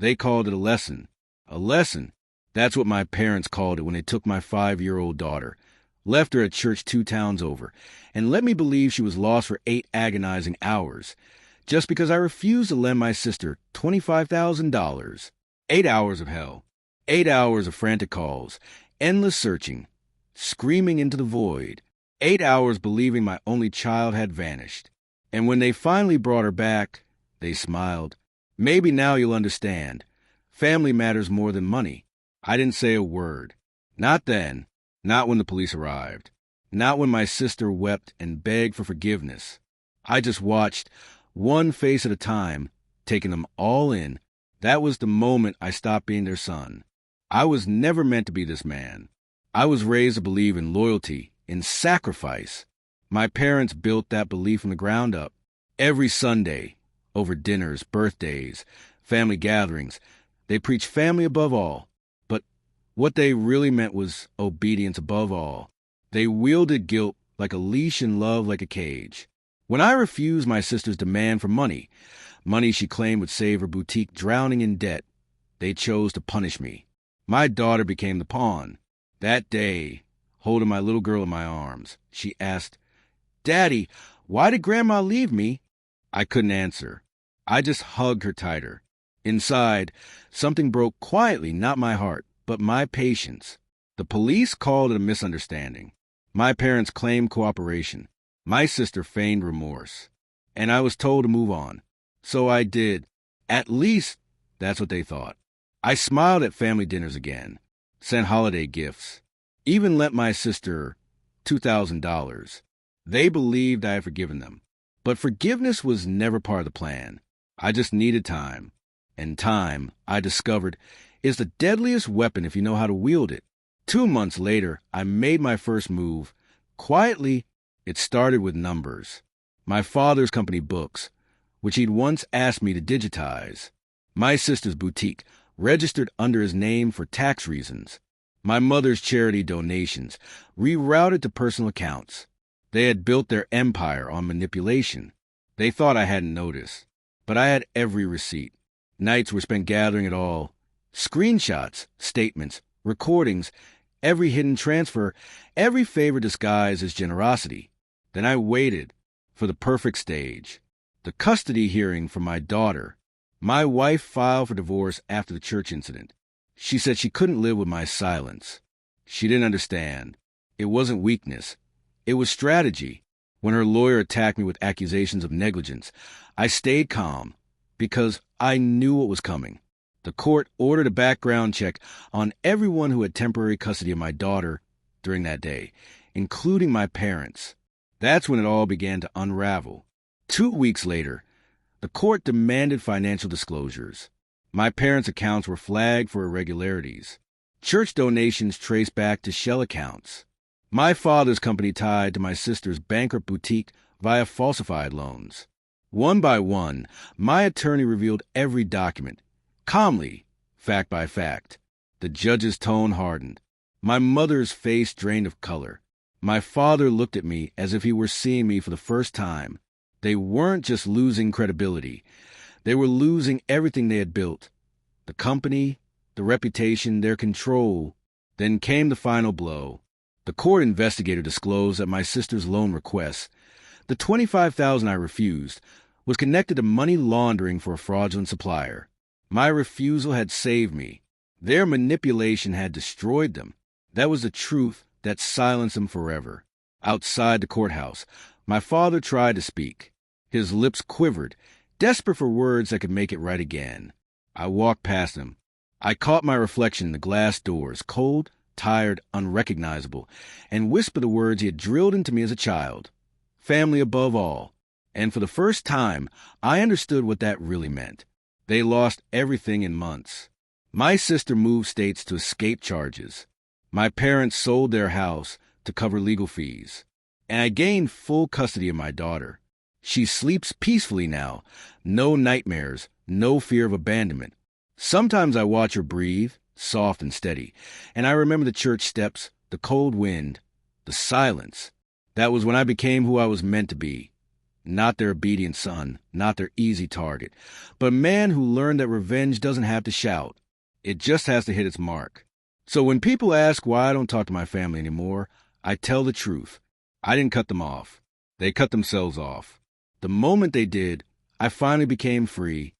They called it a lesson. A lesson? That's what my parents called it when they took my 5-year-old daughter, left her at church 2 towns over, and let me believe she was lost for 8 agonizing hours, just because I refused to lend my sister $25,000. 8 hours of hell. 8 hours of frantic calls, endless searching, screaming into the void. 8 hours believing my only child had vanished. And when they finally brought her back, they smiled. Maybe now you'll understand. Family matters more than money. I didn't say a word. Not then. Not when the police arrived. Not when my sister wept and begged for forgiveness. I just watched, one face at a time, taking them all in. That was the moment I stopped being their son. I was never meant to be this man. I was raised to believe in loyalty, in sacrifice. My parents built that belief from the ground up. Every Sunday, over dinners, birthdays, family gatherings, they preached family above all. But what they really meant was obedience above all. They wielded guilt like a leash and love like a cage. When I refused my sister's demand for money she claimed would save her boutique drowning in debt, they chose to punish me. My daughter became the pawn. That day, holding my little girl in my arms, she asked, "Daddy, why did Grandma leave me?" I couldn't answer. I just hugged her tighter. Inside, something broke quietly, not my heart, but my patience. The police called it a misunderstanding. My parents claimed cooperation. My sister feigned remorse. And I was told to move on. So I did. At least, that's what they thought. I smiled at family dinners again, sent holiday gifts, even lent my sister $2,000. They believed I had forgiven them. But forgiveness was never part of the plan. I just needed time. And time, I discovered, is the deadliest weapon if you know how to wield it. 2 months later, I made my first move. Quietly, it started with numbers. My father's company books, which he'd once asked me to digitize. My sister's boutique, registered under his name for tax reasons. My mother's charity donations, rerouted to personal accounts. They had built their empire on manipulation. They thought I hadn't noticed. But I had every receipt. Nights were spent gathering it all. Screenshots, statements, recordings, every hidden transfer, every favor disguised as generosity. Then I waited for the perfect stage. The custody hearing for my daughter. My wife filed for divorce after the church incident. She said she couldn't live with my silence. She didn't understand. It wasn't weakness. It was strategy. When her lawyer attacked me with accusations of negligence, I stayed calm because I knew what was coming. The court ordered a background check on everyone who had temporary custody of my daughter during that day, including my parents. That's when it all began to unravel. 2 weeks later, the court demanded financial disclosures. My parents' accounts were flagged for irregularities. Church donations traced back to shell accounts. My father's company tied to my sister's bankrupt boutique via falsified loans. One by one, my attorney revealed every document, calmly, fact by fact. The judge's tone hardened. My mother's face drained of color. My father looked at me as if he were seeing me for the first time. They weren't just losing credibility. They were losing everything they had built. The company, the reputation, their control. Then came the final blow. The court investigator disclosed that my sister's loan request, the $25,000 I refused, was connected to money laundering for a fraudulent supplier. My refusal had saved me. Their manipulation had destroyed them. That was the truth that silenced them forever. Outside the courthouse, my father tried to speak. His lips quivered, desperate for words that could make it right again. I walked past him. I caught my reflection in the glass doors, cold, tired, unrecognizable, and whispered the words he had drilled into me as a child. Family above all. And for the first time, I understood what that really meant. They lost everything in months. My sister moved states to escape charges. My parents sold their house to cover legal fees. And I gained full custody of my daughter. She sleeps peacefully now. No nightmares, no fear of abandonment. Sometimes I watch her breathe, soft and steady, and I remember the church steps, the cold wind, the silence. That was when I became who I was meant to be. Not their obedient son, not their easy target, but a man who learned that revenge doesn't have to shout. It just has to hit its mark. So when people ask why I don't talk to my family anymore, I tell the truth. I didn't cut them off. They cut themselves off. The moment they did, I finally became free,